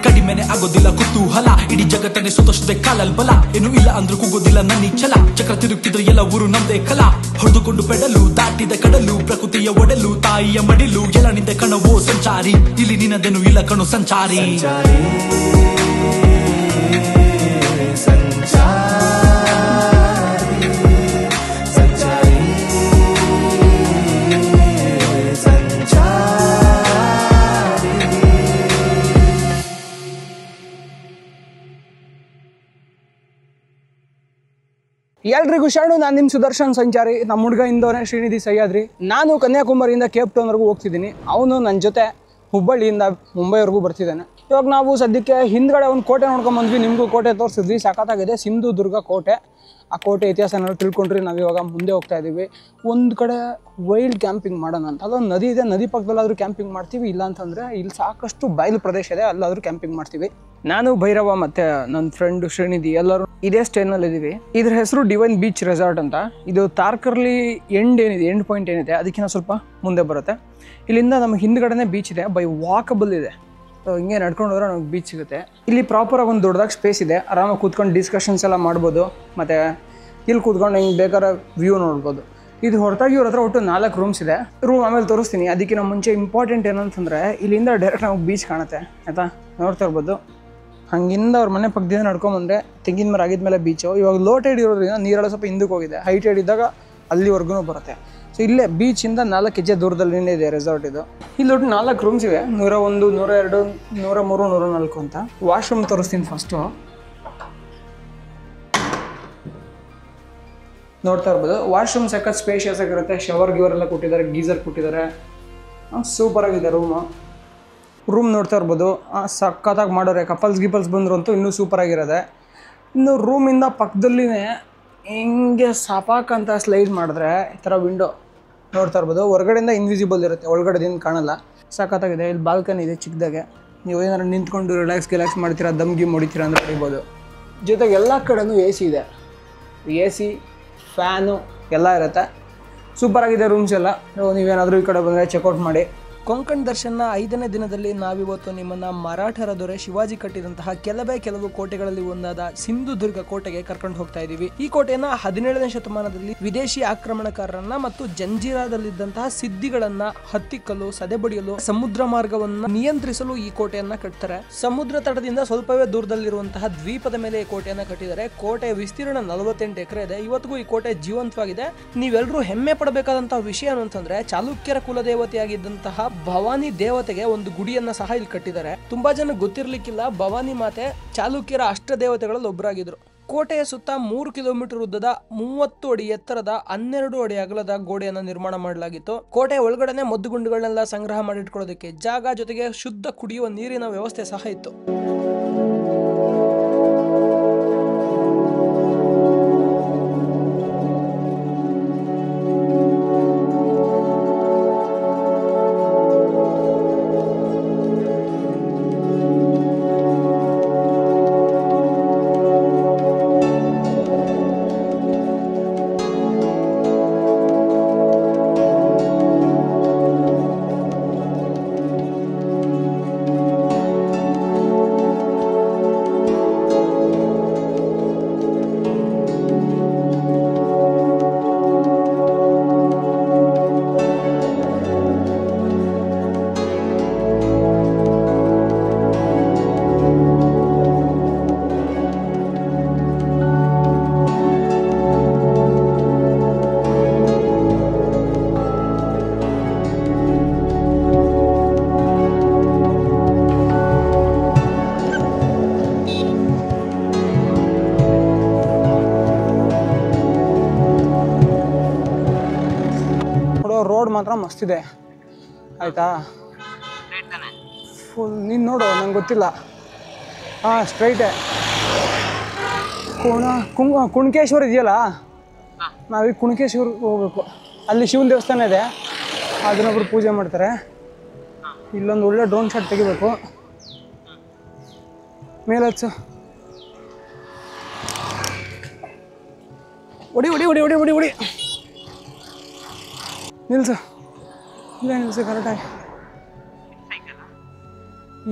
ಕಡಿಮೆನೆ ಆಗೋದಿಲ್ಲ ಕುತೂಹಲ, ಇಡೀ ಜಗತ್ತನ್ನೇ ಸುತ್ತಷ್ಟೇ ಕಾಲಲ್ ಬಲ, ಏನು ಇಲ್ಲ ಅಂದ್ರೂ ಕೂಗೋದಿಲ್ಲ ನನ್ನಿ ಛಲ, ಚಕ್ರ ತಿರುಗ್ತಿದ್ರೆ ಎಲ್ಲ ಊರು ನಮ್ದೇ ಕಲ, ಹೊಡೆದುಕೊಂಡು ಪೆಡಲು ದಾಟಿದ ಕಡಲು, ಪ್ರಕೃತಿಯ ಒಡಲು ತಾಯಿಯ ಮಡಿಲು, ಎಲ್ಲ ನಿಂದೆ ಕಣವೋ ಸಂಚಾರಿ, ಇಲ್ಲಿ ನಿನ್ನದೇನು ಇಲ್ಲ ಕಣು ಸಂಚಾರಿ. ಎಲ್ರಿಗೂ ಶರಣು, ನಾನು ನಿಮ್ಮ ಸುದರ್ಶನ್ ಸಂಚಾರಿ. ನಮ್ಮ ಹುಡುಗ ಇಂದೋನೆ ಶ್ರೀನಿಧಿ ಸಹ್ಯಾದ್ರಿ. ನಾನು ಕನ್ಯಾಕುಮಾರಿಯಿಂದ ಕೇಪ್ ಟೌನ್ವರೆಗೂ ಹೋಗ್ತಿದ್ದೀನಿ. ಅವನು ನನ್ನ ಜೊತೆ ಹುಬ್ಬಳ್ಳಿಯಿಂದ ಮುಂಬೈವರೆಗೂ ಬರ್ತಿದ್ದಾನೆ. ಇವಾಗ ನಾವು ಸದ್ಯಕ್ಕೆ ಹಿಂದ್ಗಡೆ ಒಂದು ಕೋಟೆ ನೋಡ್ಕೊಂಬಂದ್ವಿ. ನಿಮಗೂ ಕೋಟೆ ತೋರಿಸಿದ್ವಿ, ಸಖತ್ತಾಗಿದೆ. ಸಿಂಧುದುರ್ಗ ಕೋಟೆ. ಆ ಕೋಟೆ ಇತಿಹಾಸ ತಿಳ್ಕೊಂಡ್ರಿ. ನಾವು ಇವಾಗ ಮುಂದೆ ಹೋಗ್ತಾ ಇದ್ದೀವಿ. ಒಂದು ಕಡೆ ವೈಲ್ಡ್ ಕ್ಯಾಂಪಿಂಗ್ ಮಾಡೋಣ ಅಂತ. ಅದೊಂದು ನದಿ ಇದೆ, ನದಿ ಪಕ್ಕದಲ್ಲಾದರೂ ಕ್ಯಾಂಪಿಂಗ್ ಮಾಡ್ತೀವಿ. ಇಲ್ಲ ಅಂತಂದರೆ ಇಲ್ಲಿ ಸಾಕಷ್ಟು ಬಯಲು ಪ್ರದೇಶ ಇದೆ, ಅಲ್ಲಾದರೂ ಕ್ಯಾಂಪಿಂಗ್ ಮಾಡ್ತೀವಿ. ನಾನು ಭೈರವ ಮತ್ತು ನನ್ನ ಫ್ರೆಂಡು ಶ್ರೀನಿಧಿ ಎಲ್ಲರೂ ಇದೇ ಸ್ಟೇನಲ್ಲಿದ್ದೀವಿ. ಇದ್ರ ಹೆಸರು ಡಿವೈನ್ ಬೀಚ್ ರೆಸಾರ್ಟ್ ಅಂತ. ಇದು ತಾರ್ಕರ್ಲಿ ಎಂಡ್ ಪಾಯಿಂಟ್ ಏನಿದೆ ಅದಕ್ಕಿಂತ ಸ್ವಲ್ಪ ಮುಂದೆ ಬರುತ್ತೆ. ಇಲ್ಲಿಂದ ನಮಗೆ ಹಿಂದ್ಗಡೆನೇ ಬೀಚ್ ಇದೆ, ಬೈ ವಾಕಬಲ್ ಇದೆ. ಹಿಂಗೆ ನಡ್ಕೊಂಡು ಹೋದ್ರೆ ನಮಗೆ ಬೀಚ್ ಸಿಗುತ್ತೆ. ಇಲ್ಲಿ ಪ್ರಾಪರಾಗಿ ಒಂದು ದೊಡ್ಡದಾಗಿ ಸ್ಪೇಸ್ ಇದೆ, ಆರಾಮಾಗಿ ಕೂತ್ಕೊಂಡು ಡಿಸ್ಕಷನ್ಸ್ ಎಲ್ಲ ಮಾಡ್ಬೋದು. ಮತ್ತು ಇಲ್ಲಿ ಕೂತ್ಕೊಂಡು ಹಿಂಗೆ ಬೇಕಾದ್ರೆ ವ್ಯೂ ನೋಡ್ಬೋದು. ಇದು ಹೊರತಾಗಿ ಇವ್ರ ಹತ್ರ ಒಟ್ಟು 4 ರೂಮ್ಸ್ ಇದೆ. ರೂಮ್ ಆಮೇಲೆ ತೋರಿಸ್ತೀನಿ. ಅದಕ್ಕಿಂತ ಮುಂಚೆ ಇಂಪಾರ್ಟೆಂಟ್ ಏನಂತಂದರೆ ಇಲ್ಲಿಂದ ಡೈರೆಕ್ಟ್ ನಮಗೆ ಬೀಚ್ ಕಾಣುತ್ತೆ, ಆಯಿತಾ? ನೋಡ್ತಾ ಇರ್ಬೋದು. ಹಂಗಿಂದ ಅವ್ರ ಮನೆ ಪಕ್ಕದಿಂದ ನಡ್ಕೊಂಬಂದರೆ ತೆಂಗಿನ ಮರ ಆಗಿದ್ಮೇಲೆ ಬೀಚು. ಇವಾಗ ಲೋ ಟೈಡ್ ಇರೋದ್ರಿಂದ ನೀರೆಲ್ಲ ಸ್ವಲ್ಪ ಹಿಂದಕ್ಕೆ ಹೋಗಿದೆ. ಹೈ ಟೈಡ್ ಇದ್ದಾಗ ಅಲ್ಲಿವರೆಗೂ ಬರುತ್ತೆ. ಸೊ ಇಲ್ಲೇ ಬೀಚಿಂದ 4 ಹೆಜ್ಜೆ ದೂರದಲ್ಲಿ ಇದೆ ರೆಸಾರ್ಟ್ ಇದು. ಇಲ್ಲಿ ಒಟ್ಟು 4 ರೂಮ್ಸ್ ಇವೆ, 101, 102, 103, 104 ಅಂತ. ವಾಶ್ರೂಮ್ ತೋರಿಸ್ತೀನಿ ಫಸ್ಟು. ನೋಡ್ತಾ ಇರ್ಬೋದು. ವಾಶ್ರೂಮ್ ಸಖತ್ ಸ್ಪೇಷಿಯಸ್ ಆಗಿರುತ್ತೆ. ಶವರ್ ಗಿವರೆಲ್ಲ ಕೊಟ್ಟಿದ್ದಾರೆ, ಗೀಸರ್ ಕೊಟ್ಟಿದ್ದಾರೆ. ಸೂಪರಾಗಿದೆ ರೂಮ್ ನೋಡ್ತಾ ಇರ್ಬೋದು. ಸಖತ್ತಾಗಿ ಮಾಡೋರೆ. ಕಪಲ್ಸ್ ಬಂದರು ಅಂತೂ ಇನ್ನೂ ಸೂಪರಾಗಿರೋದೆ. ಇನ್ನು ರೂಮಿಂದ ಪಕ್ಕದಲ್ಲಿನೇ ಹಿಂಗೆ ಸಪಾಕ್ ಅಂತ ಸ್ಲೈಡ್ ಮಾಡಿದ್ರೆ ಈ ಥರ ವಿಂಡೋ ನೋಡ್ತಾ ಇರ್ಬೋದು. ಹೊರಗಡೆಯಿಂದ ಇನ್ವಿಸಿಬಲ್ ಇರುತ್ತೆ, ಒಳಗಡೆದಿಂದ ಕಾಣಲ್ಲ. ಸಖತ್ತಾಗಿದೆ. ಇಲ್ಲಿ ಬಾಲ್ಕನಿ ಇದೆ ಚಿಕ್ಕದಾಗೆ. ನೀವು ಏನಾರು ನಿಂತ್ಕೊಂಡು ರಿಲ್ಯಾಕ್ಸ್ ಮಾಡ್ತೀರಾ, ದಮ್ಗಿ ಹೊಡಿತೀರಾ ಅಂದರೆ ಹೊಡಿಬೋದು. ಜೊತೆಗೆ ಎಲ್ಲ ಕಡೆನೂ AC ಇದೆ. AC, ಫ್ಯಾನು ಎಲ್ಲ ಇರುತ್ತೆ. ಸೂಪರಾಗಿದೆ ರೂಮ್ಸ್ ಎಲ್ಲ. ನೀವೇನಾದರೂ ಈ ಕಡೆ ಬಂದರೆ ಚೆಕ್ಔಟ್ ಮಾಡಿ. ಕೊಂಕಣ್ ದರ್ಶನ್ನ 5ನೇ ದಿನದಲ್ಲಿ ನಾವಿವತ್ತು ನಿಮ್ಮನ್ನು ಮರಾಠರ ದೊರೆ ಶಿವಾಜಿ ಕಟ್ಟಿದಂತಹ ಕೆಲವು ಕೋಟೆಗಳಲ್ಲಿ ಒಂದಾದ ಸಿಂಧುದುರ್ಗ ಕೋಟೆಗೆ ಕರ್ಕೊಂಡು ಹೋಗ್ತಾ ಇದ್ದೀವಿ. ಈ ಕೋಟೆಯನ್ನ 17ನೇ ಶತಮಾನದಲ್ಲಿ ವಿದೇಶಿ ಆಕ್ರಮಣಕಾರರನ್ನ ಮತ್ತು ಜಂಜೀರಾದಲ್ಲಿದ್ದಂತಹ ಸಿದ್ಧಿಗಳನ್ನ ಹತ್ತಿಕ್ಕಲು, ಸದೆಬಡಿಯಲು, ಸಮುದ್ರ ಮಾರ್ಗವನ್ನ ನಿಯಂತ್ರಿಸಲು ಈ ಕೋಟೆಯನ್ನ ಕಟ್ತಾರೆ. ಸಮುದ್ರ ತಟದಿಂದ ಸ್ವಲ್ಪವೇ ದೂರದಲ್ಲಿರುವಂತಹ ದ್ವೀಪದ ಮೇಲೆ ಈ ಕೋಟೆಯನ್ನ ಕಟ್ಟಿದ್ದಾರೆ. ಕೋಟೆಯ ವಿಸ್ತೀರ್ಣ 48 ಎಕರೆ ಇದೆ. ಇವತ್ತಿಗೂ ಈ ಕೋಟೆ ಜೀವಂತವಾಗಿದೆ. ನೀವೆಲ್ಲರೂ ಹೆಮ್ಮೆ ಪಡಬೇಕಾದಂತಹ ವಿಷಯ ಏನು ಅಂತಂದ್ರೆ, ಚಾಲುಕ್ಯರ ಕುಲದೇವತೆಯಾಗಿದ್ದಂತಹ ಭವಾನಿ ದೇವತೆಗೆ ಒಂದು ಗುಡಿಯನ್ನ ಸಹ ಇಲ್ಲಿ ಕಟ್ಟಿದ್ದಾರೆ. ತುಂಬಾ ಜನ ಗೊತ್ತಿರ್ಲಿಕ್ಕಿಲ್ಲ, ಭವಾನಿ ಮಾತೆ ಚಾಲುಕ್ಯರ ಅಷ್ಟ ದೇವತೆಗಳಲ್ಲಿ ಒಬ್ಬರಾಗಿದ್ರು. ಕೋಟೆಯ ಸುತ್ತ 3 ಕಿಲೋಮೀಟರ್ ಉದ್ದದ 30 ಅಡಿ ಎತ್ತರದ 12 ಅಡಿ ಅಗಲದ ಗೋಡೆಯನ್ನು ನಿರ್ಮಾಣ ಮಾಡಲಾಗಿತ್ತು. ಕೋಟೆಯ ಒಳಗಡೆನೆ ಮದ್ದುಗುಂಡುಗಳನ್ನೆಲ್ಲ ಸಂಗ್ರಹ ಮಾಡಿಟ್ಕೊಳ್ಳೋದಕ್ಕೆ ಜಾಗ, ಜೊತೆಗೆ ಶುದ್ಧ ಕುಡಿಯುವ ನೀರಿನ ವ್ಯವಸ್ಥೆ ಸಹ ಇತ್ತು. ರೋಡ್ ಮಾತ್ರ ಮಸ್ತಿದೆ, ಆಯಿತಾ? ಫುಲ್ ನೀನು ನೋಡು, ನಂಗೆ ಗೊತ್ತಿಲ್ಲ. ಸ್ಟ್ರೈಟೇ. ಕುಣಕೇಶ್ವರ ಇದೆಯಲ್ಲ, ನಾವೀಗ ಕುಣಕೇಶ್ವರಕ್ಕೆ ಹೋಗ್ಬೇಕು. ಅಲ್ಲಿ ಶಿವನ ದೇವಸ್ಥಾನ ಇದೆ, ಅದನ್ನೊಬ್ರು ಪೂಜೆ ಮಾಡ್ತಾರೆ. ಇಲ್ಲೊಂದು ಒಳ್ಳೆ ಡ್ರೋನ್ ಶಾಟ್ ತೆಗಿಬೇಕು. ಮೇಲೆ ಹಚ್ಚು. ಹೊಡಿ ಹೊಡಿ ಹೊಡಿ ಹೊಡಿ ಹೊಡಿ ಹೊಡಿ ನಿಲ್ಸು. ಇಲ್ಲ ನಿಲ್ಸು ಕರೆಕ್ಟಾಗಿ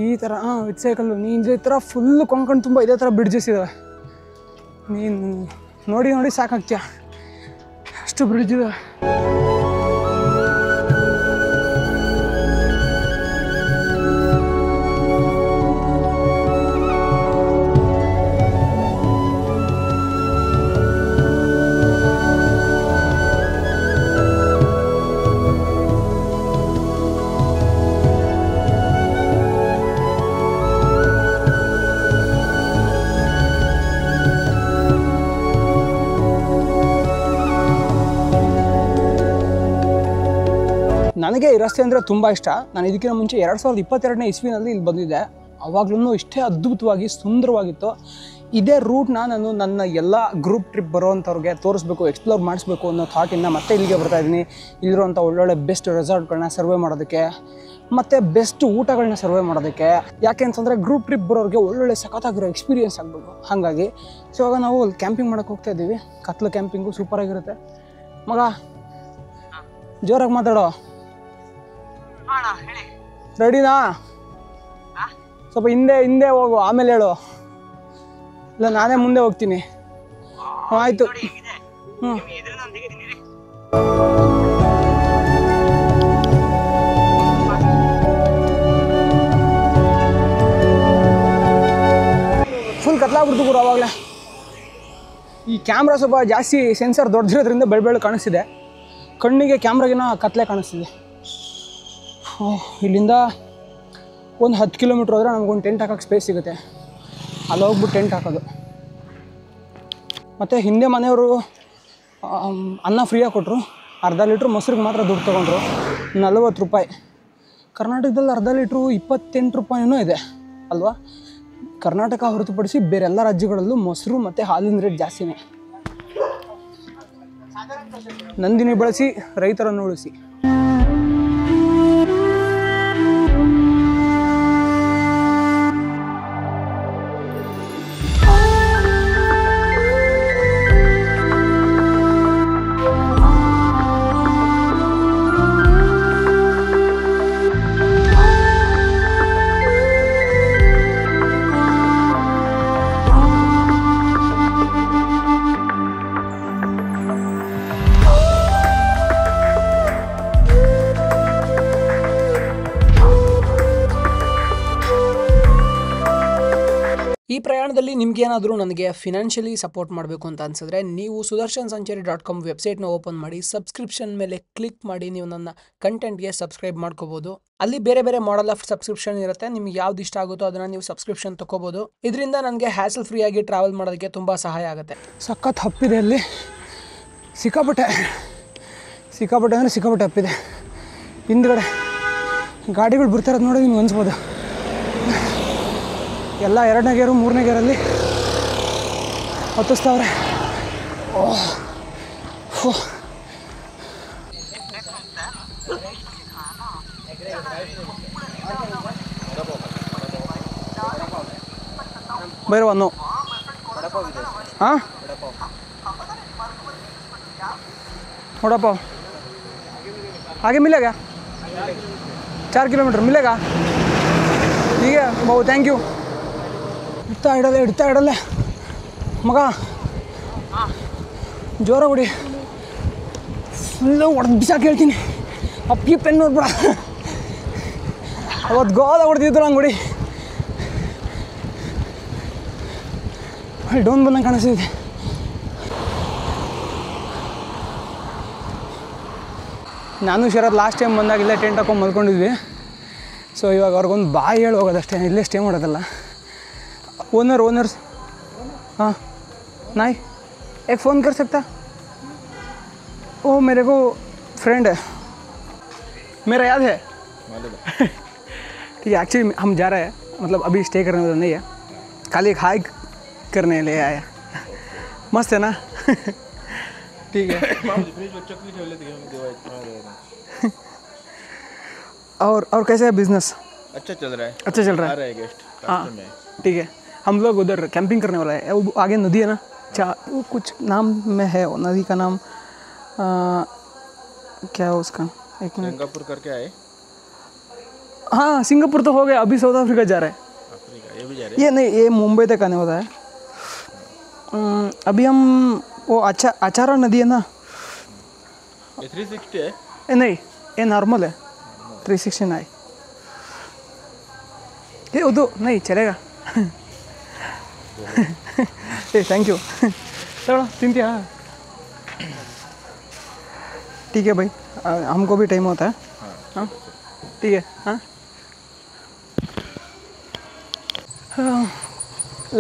ಈ ಥರ. ವಿತ್ ಸೈಕಲ್ಲು ನೀನು ಇದೇ ಥರ ಫುಲ್ಲು ಕೊಂಕಣ್ ತುಂಬ ಇದೇ ಥರ ಬ್ರಿಡ್ಜಸ್ ಇದ್ದಾವೆ. ನೀನು ನೋಡಿ ನೋಡಿ ಸಾಕಾಗ್ತೀಯ, ಅಷ್ಟು ಬ್ರಿಡ್ಜ್ ಇದಾವೆ. ನನಗೆ ಈ ರಸ್ತೆ ಅಂದರೆ ತುಂಬ ಇಷ್ಟ. ನಾನು ಇದಕ್ಕಿಂತ ಮುಂಚೆ 2022ನೇ ಇಸ್ವಿನಲ್ಲಿ ಇಲ್ಲಿ ಬಂದಿದ್ದೆ. ಆವಾಗಲೂ ಇಷ್ಟೇ ಅದ್ಭುತವಾಗಿ ಸುಂದರವಾಗಿತ್ತು. ಇದೇ ರೂಟ್ನ ನಾನು ನನ್ನ ಎಲ್ಲ ಗ್ರೂಪ್ ಟ್ರಿಪ್ ಬರೋವಂಥವ್ರಿಗೆ ತೋರಿಸ್ಬೇಕು, ಎಕ್ಸ್ಪ್ಲೋರ್ ಮಾಡಿಸ್ಬೇಕು ಅನ್ನೋ ಥಾಟಿಂದ ಮತ್ತೆ ಇಲ್ಲಿಗೆ ಬರ್ತಾಯಿದ್ದೀನಿ. ಇಲ್ಲಿರುವಂಥ ಒಳ್ಳೊಳ್ಳೆ ಬೆಸ್ಟ್ ರೆಸಾರ್ಟ್ಗಳನ್ನ ಸರ್ವೆ ಮಾಡೋದಕ್ಕೆ ಮತ್ತು ಬೆಸ್ಟ್ ಊಟಗಳನ್ನ ಸರ್ವೆ ಮಾಡೋದಕ್ಕೆ. ಯಾಕೆ ಅಂತಂದರೆ ಗ್ರೂಪ್ ಟ್ರಿಪ್ ಬರೋರಿಗೆ ಒಳ್ಳೊಳ್ಳೆ ಸಖತ್ತಾಗಿರೋ ಎಕ್ಸ್ಪೀರಿಯೆನ್ಸ್ ಆಗಬೇಕು. ಹಾಗಾಗಿ ಸೊ ಇವಾಗ ನಾವು ಅಲ್ಲಿ ಕ್ಯಾಂಪಿಂಗ್ ಮಾಡೋಕ್ಕೆ ಹೋಗ್ತಾ ಇದ್ದೀವಿ. ಕತ್ಲು ಕ್ಯಾಂಪಿಂಗು ಸೂಪರಾಗಿರುತ್ತೆ. ಮಗ ಜೋರಾಗಿ ಮಾತಾಡೋ. ರೆಡಿನಾ? ಸ್ವಲ್ಪ ಹಿಂದೆ ಹೋಗು, ಆಮೇಲೆ ಹೇಳು. ಇಲ್ಲ ನಾನೇ ಮುಂದೆ ಹೋಗ್ತೀನಿ. ಆಯಿತು. ಹ್ಞೂ ಫುಲ್ ಕತ್ಲಾಗ್ಬಿಡ್ತು ಗುರು. ಆವಾಗಲೇ ಈ ಕ್ಯಾಮ್ರಾ ಸ್ವಲ್ಪ ಜಾಸ್ತಿ ಸೆನ್ಸರ್ ದೊಡ್ಡದಿರೋದ್ರಿಂದ ಬೆಳೆ ಕಾಣಿಸ್ತಿದೆ. ಕಣ್ಣಿಗೆ ಕ್ಯಾಮ್ರಾಗಿನ ಕತ್ಲೆ ಕಾಣಿಸ್ತಿದೆ. ಇಲ್ಲಿಂದ ಒಂದು 10 ಕಿಲೋಮೀಟ್ರ್ ಹೋದರೆ ನಮಗೊಂದು ಟೆಂಟ್ ಹಾಕೋಕ್ಕೆ ಸ್ಪೇಸ್ ಸಿಗುತ್ತೆ. ಅಲ್ಲಿ ಹೋಗ್ಬಿಟ್ಟು ಟೆಂಟ್ ಹಾಕೋದು. ಮತ್ತು ಹಿಂದೆ ಮನೆಯವರು ಅನ್ನ ಫ್ರೀಯಾಗಿ ಕೊಟ್ಟರು. ಅರ್ಧ ಲೀಟ್ರ್ ಮೊಸರಿಗೆ ಮಾತ್ರ ದುಡ್ಡು ತೊಗೊಂಡ್ರು, 40 ರೂಪಾಯಿ. ಕರ್ನಾಟಕದಲ್ಲಿ ಅರ್ಧ ಲೀಟ್ರು 28 ರೂಪಾಯಿನೂ ಇದೆ ಅಲ್ವಾ? ಕರ್ನಾಟಕ ಹೊರತುಪಡಿಸಿ ಬೇರೆಲ್ಲ ರಾಜ್ಯಗಳಲ್ಲೂ ಮೊಸರು ಮತ್ತು ಹಾಲಿನ ರೇಟ್ ಜಾಸ್ತಿನೇ. ನಂದಿನಿ ಬಳಸಿ ರೈತರನ್ನು ಉಳಿಸಿ. ಈ ಪ್ರಯಾಣದಲ್ಲಿ ನಿಮಗೇನಾದರೂ ನನಗೆ ಫಿನಾನ್ಷಿಯಲಿ ಸಪೋರ್ಟ್ ಮಾಡಬೇಕು ಅಂತ ಅನಿಸಿದ್ರೆ ನೀವು sudarshansancheri.com ವೆಬ್ಸೈಟ್ನ ಓಪನ್ ಮಾಡಿ ಸಬ್ಸ್ಕ್ರಿಪ್ಷನ್ ಮೇಲೆ ಕ್ಲಿಕ್ ಮಾಡಿ ನೀವು ನನ್ನ ಕಂಟೆಂಟ್ಗೆ ಸಬ್ಸ್ಕ್ರೈಬ್ ಮಾಡ್ಕೋಬೋದು. ಅಲ್ಲಿ ಬೇರೆ ಬೇರೆ ಮಾಡೆಲ್ ಆಫ್ ಸಬ್ಸ್ಕ್ರಿಪ್ಷನ್ ಇರುತ್ತೆ. ನಿಮ್ಗೆ ಯಾವ್ದು ಇಷ್ಟ ಆಗುತ್ತೋ ಅದನ್ನು ನೀವು ಸಬ್ಸ್ಕ್ರಿಪ್ಷನ್ ತೊಗೋಬೋದು. ಇದರಿಂದ ನನಗೆ ಹ್ಯಾಸಲ್ ಫ್ರೀಯಾಗಿ ಟ್ರಾವೆಲ್ ಮಾಡೋದಕ್ಕೆ ತುಂಬ ಸಹಾಯ ಆಗುತ್ತೆ. ಸಖತ್ ಹಪ್ಪಿದೆ ಅಲ್ಲಿ, ಸಿಕ್ಕಾಪಟ್ಟೆ ಅಂದರೆ ಸಿಕ್ಕಾಪಟ್ಟೆ ಹಪ್ಪಿದೆ. ಹಿಂದ್ಗಡೆ ಗಾಡಿಗಳು ಬರ್ತಾರದು ನೋಡಿ ನಿಮ್ಗೆ ಅನ್ಸ್ಬೋದು. ಎಲ್ಲ 2ನೇ ಗೇರು 3ನೇ ಗೇರಲ್ಲಿ ಹತ್ತಿಸ್ತಾವ್ರೆ. ಭೈರವನ್ನು हाँ वड़ा पाव आगे मिलेगा 4 किलोमीटर मिलेगा ठीक है बहुत थैंक यू ಇಡ್ತಾ ಇಡಲ್ಲ ಮಗ ಜೋರ ಹೊಡಿ ಫುಲ್ಲು ಹೊಡೆದು ಬಿಸಾಕಿ ಹೇಳ್ತೀನಿ ಅಪ್ಪಿ ಪೆನ್ ನೋಡ್ಬಿಡ ಅವತ್ತು ಗೋದ ಹೊಡೆದಿದ್ರು ಹಂಗೆ ಹೊಡಿ ಅಲ್ಲಿ ಡೌನ್ ಬಂದಂಗೆ ಕಾಣಿಸ್ತಿದೆ ನಾನು ಶರತ್ ಲಾಸ್ಟ್ ಟೈಮ್ ಬಂದಾಗ ಇಲ್ಲೇ ಟೆಂಟ್ ಹಾಕೊಂಡು ಮಲ್ಕೊಂಡಿದ್ವಿ ಸೊ ಇವಾಗ ಅವ್ರಿಗೊಂದು ಬಾಯಿ ಹೇಳಿ ಹೋಗೋದಷ್ಟೇ ಇಲ್ಲೇ ಸ್ಟೇ ಮಾಡೋದಲ್ಲ ओनर्स हाँ नाई एक फ़ोन कर सकता वो मेरे को फ्रेंड है मेरा याद है ठीक है एक्चुअली हम जा रहे हैं मतलब अभी स्टे करने वाला नहीं है खाली एक हाइक करने ले आया मस्त है ना ठीक है और कैसा है बिजनेस अच्छा चल रहा है गेस्ट हाँ ठीक है हम लोग उधर कैंपिंग करने वाला है, वो आगे नदी है ना, वो कुछ नाम में है वो नदी का नाम, क्या है उसका, एक मिनट। सिंगापुर करके आए? हाँ सिंगापुर तो हो गया, अभी साउथ अफ्रीका जा रहा है। अफ्रीका ये भी जा रहे ये नहीं, ये मुंबई तक आने वाला है। अभी हम वो अचारा नदी है ना, ये 360 है? ये नहीं, ये नॉर्मल है, 360 नहीं, ये उधर नहीं चलेगा। Thank you. चलो तिंतिया, ठीक है भाई, हमको भी टाइम होता है। हाँ ठीक है। हाँ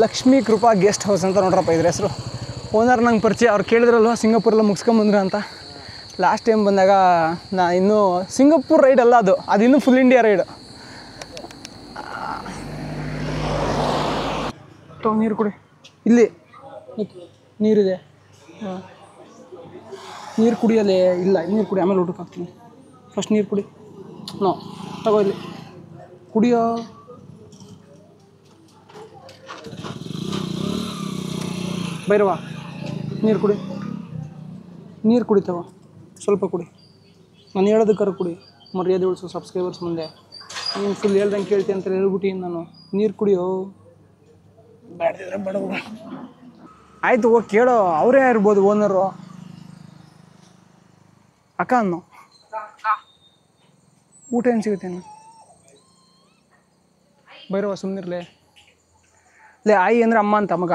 ಲಕ್ಷ್ಮೀ ಕೃಪಾ ಗೆಸ್ಟ್ ಹೌಸ್ ಅಂತ ನೋಡ್ರಪ್ಪ ಇದ್ರ ಹೆಸರು. ಓನರ್ ನಂಗೆ ಪರಿಚಯ, ಅವ್ರು ಕೇಳಿದ್ರಲ್ವ ಸಿಂಗಾಪುರೆಲ್ಲ ಮುಗಿಸ್ಕೊಂಬಂದ್ರೆ ಅಂತ. ಲಾಸ್ಟ್ ಟೈಮ್ ಬಂದಾಗ ನಾ ಇನ್ನೂ ಸಿಂಗಾಪುರ್ ರೈಡ್ ಅಲ್ಲ ಅದು ಇನ್ನೂ ಫುಲ್ ಇಂಡಿಯಾ ರೈಡ್. ನೀರು ಕುಡಿ, ಇಲ್ಲಿ ನೀರಿದೆ, ನೀರು ಕುಡಿಯಲ್ಲೇ ಇಲ್ಲ, ನೀರು ಕುಡಿ ಆಮೇಲೆ ಊಟಕ್ಕೆ ಹಾಕ್ತೀನಿ. ಫಸ್ಟ್ ನೀರು ಕುಡಿ, ನೋ ತಗೋ ಇಲ್ಲಿ ಕುಡಿಯೋ. ಭೈರವ ನೀರು ಕುಡಿ, ನೀರು ಕುಡಿತವ, ಸ್ವಲ್ಪ ಕುಡಿ, ನಾನು ಹೇಳೋದಕ್ಕಾರ ಕುಡಿ, ಮರ್ಯಾದೆ ಉಳಿಸು ಸಬ್ಸ್ಕ್ರೈಬರ್ಸ್ ಮುಂದೆ. ನೀನು ಫುಲ್ ಹೇಳ್ದಂಗೆ ಕೇಳ್ತೀನಿ ಅಂತ ಹೇಳ್ಬಿಟ್ಟು ನಾನು. ನೀರು ಕುಡಿಯೋ, ಬೇಡದಿದ್ರೆ ಬೇಡ. ಆಯಿತು ಹೋಗಿ ಕೇಳೋ, ಅವರೇ ಇರ್ಬೋದು ಓನರು. ಅಕ್ಕ ಅನ್ನೋ, ಊಟ ಏನು ಸಿಗುತ್ತೇನು? ಭೈರವ ಸುಮ್ಮನಿರ್ಲೆ, ಲೇ ಆಯಿ ಅಂದರೆ ಅಮ್ಮ ಅಂತ ಮಗ.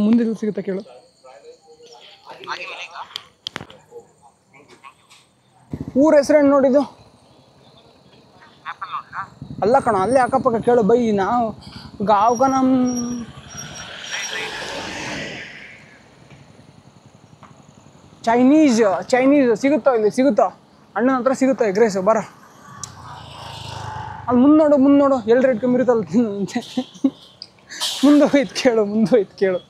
ಮುಂದೆ ಸಿಗುತ್ತಾ ಕೇಳು. ಊರ ಹೆಸರೇನು ನೋಡಿದ್ದು? ಅಲ್ಲ ಕಣ, ಅಲ್ಲೇ ಅಕ್ಕಪಕ್ಕ ಕೇಳು ಬೈ. ನಾವು ಗಾವ್ ಕ ನಮ್ ಚೈನೀಸ್ ಸಿಗುತ್ತೋ? ಇಲ್ಲಿ ಸಿಗುತ್ತೋ? ಅಣ್ಣನ ಹತ್ರ ಸಿಗುತ್ತೋ ಎಗ್ ರೈಸು? ಬರ ಅಲ್ಲಿ ಮುಂದೆ ನೋಡು ಎಲ್ಲಿ ರೇಟ್ ಕಮ್ಮಿ ಇರುತ್ತಲ್ಲ ತಿನ್ನಂತೆ. ಮುಂದೆ ಹೋಯ್ತು ಕೇಳು.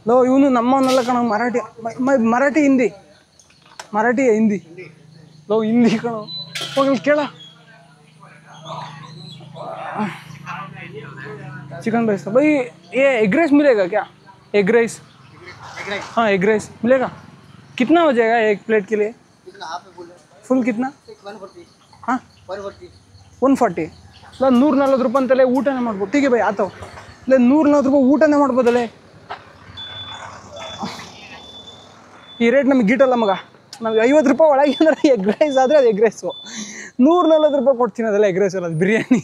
ಲೋ ಇವನು ನಮ್ಮವನ್ನೆಲ್ಲ ಕಣ, ಮರಾಠಿ ಹಿಂದಿ ಲೋ ಹಿಂದಿ ಕಣ, ಹೋಗಲಿ ಕೇಳ. चिकन राइस भाई, ये एग राइस मिलेगा क्या? एग राइस, हाँ एग राइस मिलेगा। कितना हो जाएगा एक प्लेट के लिए? फुल कितना? हाँ 140. ಇಲ್ಲ 140 ರೂಪಾಯಿ ಅಂತಲೇ ಊಟನೇ ಮಾಡ್ಬೋದು. ಟೀಕೆ ಬೈ ಆತವ, ಇಲ್ಲ 140 ರೂಪಾಯಿ ಊಟನೇ ಮಾಡ್ಬೋದಲ್ಲೇ. ಈ ರೇಟ್ ನಮಗೆ ಗೀಟಲ್ಲ ಮಗ. ನಮಗೆ 50 ರೂಪಾಯಿ ಒಳಗೆ ಅಂದರೆ ಎಗ್ ರೈಸ್ ಆದರೆ ಅದು ಎಗ್ ರೈಸು, 140 ರೂಪಾಯಿ ಕೊಡ್ತೀನಿ ಅದೆಲ್ಲ ಎಗ್ ರೈಸ್ ಅಲ್ಲ, ಅದು ಬಿರಿಯಾನಿ.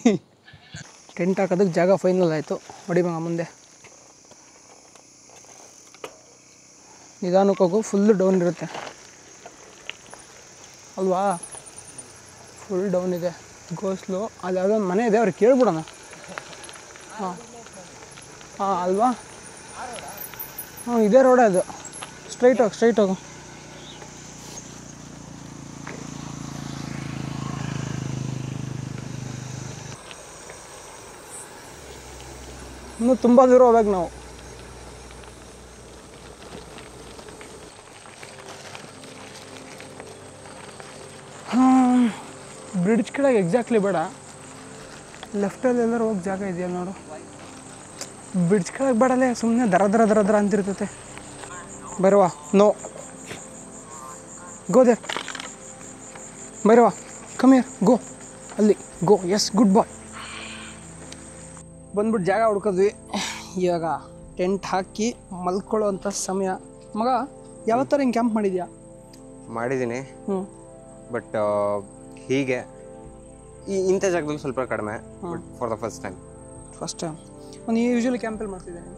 ಟೆಂಟ್ ಹಾಕೋದಕ್ಕೆ ಜಾಗ ಫೈನಲ್ ಆಯಿತು. ನೋಡಿ ಮಗ ಮುಂದೆ ನಿಧಾನಕ್ಕೆ ಹೋಗು, ಫುಲ್ಲು ಡೌನ್ ಇರುತ್ತೆ ಅಲ್ವಾ? ಫುಲ್ ಡೌನ್ ಇದೆ, ಗೋಸ್ಲು. ಅಲ್ಲಿ ಯಾವುದೋ ಒಂದು ಮನೆ ಇದೆ, ಅವ್ರಿಗೆ ಕೇಳ್ಬಿಡೋಣ. ಹಾಂ ಅಲ್ವಾ? ಇದೇ ರೋಡೇ ಅದು. ಸ್ಟ್ರೈಟ್ ಹೋಗು. ಇನ್ನೂ ತುಂಬ ದೂರ ಹೋಗ್ಬೇಕು ನಾವು. ಬ್ರಿಡ್ಜ್ ಕೆಳಗೆ ಎಕ್ಸಾಕ್ಟ್ಲಿ ಬೇಡ, ಲೆಫ್ಟಲ್ಲಿ ಎಲ್ಲರೂ ಹೋಗಿ ಜಾಗ ಇದೆಯಲ್ಲ ನೋಡು. ಬ್ರಿಡ್ಜ್ ಕೆಳಗೆ ಬೇಡಲೇ, ಸುಮ್ಮನೆ ದರ ಅಂತಿರ್ತೈತೆ. Bhairava no, go there. Bhairava come here, go ಅಲ್ಲಿ, ಗೋ. ಎಸ್, ಗುಡ್ ಬಾಯ್. ಬಂದ್ಬಿಟ್ಟು ಜಾಗ ಹುಡ್ಕೋದ್ವಿ. ಇವಾಗ ಟೆಂಟ್ ಹಾಕಿ ಮಲ್ಕೊಳ್ಳೋ ಅಂಥ ಸಮಯ. ಮಗ ಯಾವತ್ತರ ಹಿಂಗೆ ಕ್ಯಾಂಪ್ ಮಾಡಿದ್ಯಾ? ಮಾಡಿದ್ದೀನಿ, ಬಟ್ ಹೀಗೆ ಇಂಥ ಜಾಗದಲ್ಲಿ ಸ್ವಲ್ಪ ಕಡಿಮೆ. But for the first time ನಾನು ಯೂಶ್ವಲಿ ಕ್ಯಾಂಪಲ್ಲಿ ಮಾಡ್ತಿದ್ದೇನೆ.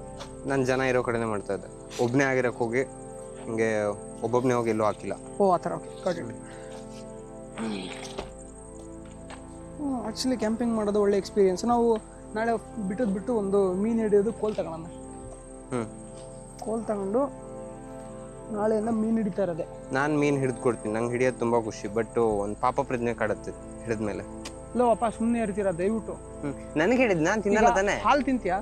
ನಾನು ಜನ ಇರೋ ಕಡೆನೇ ಮಾಡ್ತಾ ಇದ್ದೆ. ಒಬ್ಬನೇ ಆಗಿರೋಕ್ಕೆ ಹೋಗಿ ಹಿಂಗೆ ಒಬ್ಬೊಬ್ಬನೇ ಹೋಗಿ ಎಲ್ಲೂ ಹಾಕಿಲ್ಲ. ಓ ಆ ಥರ, okay got it. Actually camping ಮಾಡೋದು ಒಳ್ಳೆ ಎಕ್ಸ್ಪೀರಿಯೆನ್ಸ್. ನಾವು ನಾಳೆ ಬಿಟ್ಟು ಒಂದು ಮೀನು ಹಿಡಿಯೋದು ಕೋಲ್ ತಗೊಳ್ಳೋಣ. ಕೋಲ್ ತಗೊಂಡು ನಾಳೆಯಿಂದ ಮೀನು ಹಿಡಿತಾ ಇರೋದೆ. ನಾನು ಮೀನು ಹಿಡಿದು ಕೊಡ್ತೀನಿ, ನಂಗೆ ಹಿಡಿಯೋದು ತುಂಬ ಖುಷಿ. ಬಟ್ ಒಂದು ಪಾಪ ಪ್ರಜ್ಞೆ ಕಾಡುತ್ತೆ ಹಿಡಿದ್ಮೇಲೆ. ಲೋ ಅಪ್ಪ ಸುಮ್ಮನೆ ಇರ್ತೀರಾ ದಯವಿಟ್ಟು. ನನಗೆ ಹೇಳಿದ್ ನಾನ್ ತಿನ್ನಲ್ಲ ತಾನೆ. ಹಾಲು ತಿಂತೀಯಾ?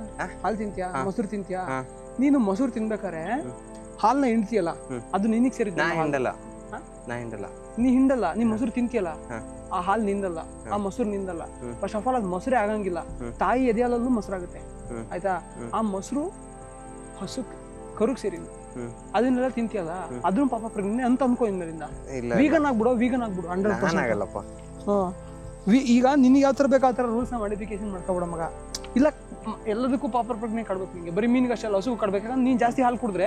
ಮೊಸರು ತಿಂತೀಯಾ? ನೀನು ಮೊಸರು ತಿನ್ಬೇಕಾರೆ ಹಾಲ್ನ ಹಿಂಡ್ತೀಯಲ್ಲ, ಅದು ನಿನಗೆ ಸೇರಿದ. ನಾ ಹಿಂಡಲ್ಲ. ನೀ ಹಿಂಡಲ್ಲ, ನೀ ಮೊಸರು ತಿಂತೀಯಲ್ಲ, ಆ ಹಾಲು ನಿಂದಲ್ಲ, ಆ ಮೊಸರು ನಿಂದಲ್ಲ. ಫಸ್ಟ್ ಆಫ್ ಆಲ್ ಅದು ಮೊಸರೇ ಆಗಂಗಿಲ್ಲ. ತಾಯಿ ಎದೆಯಲ್ಲೂ ಮೊಸರಾಗುತ್ತೆ, ಆಯ್ತಾ? ಆ ಮೊಸರು ಹಸು ಕರುಗ್ ಸೇರಿದ್ದು. ಅದನ್ನೆಲ್ಲ ತಿಂತೀಯಲ್ಲ, ಅದನ್ನು ಪಾಪ ಪ್ರೆಗ್ನೆಂಟ್ ಅಂತ ಅನ್ಕೋ. ಇನ್ಮೇಲಿಂದ ವೀಗನ್ ಆಗ್ಬಿಡು 100%. ಈಗ ನಿನ್ಗೆ ಯಾವ ತರ ಬೇಕು ಆ ತರ ರೂಲ್ಸ್ ನ ಮಾಡಿಫಿಕೇಶನ್ ಮಾಡ್ಕೊಬಿಡ ಮಗ. ಇಲ್ಲ ಎಲ್ಲದಕ್ಕೂ ಪಾಪರ್ ಪ್ರೆಗ್ನೆಂಟ್ ಕಡ್ಬೇಕು. ನಿಂಗೆ ಬರೀ ಮೀನಿಗೆ ಅಷ್ಟೇ ಹಸು ಕಡ್ಬೇಕಂದ್ರೆ ನೀನ್ ಜಾಸ್ತಿ ಹಾಲು ಕುಡಿದ್ರೆ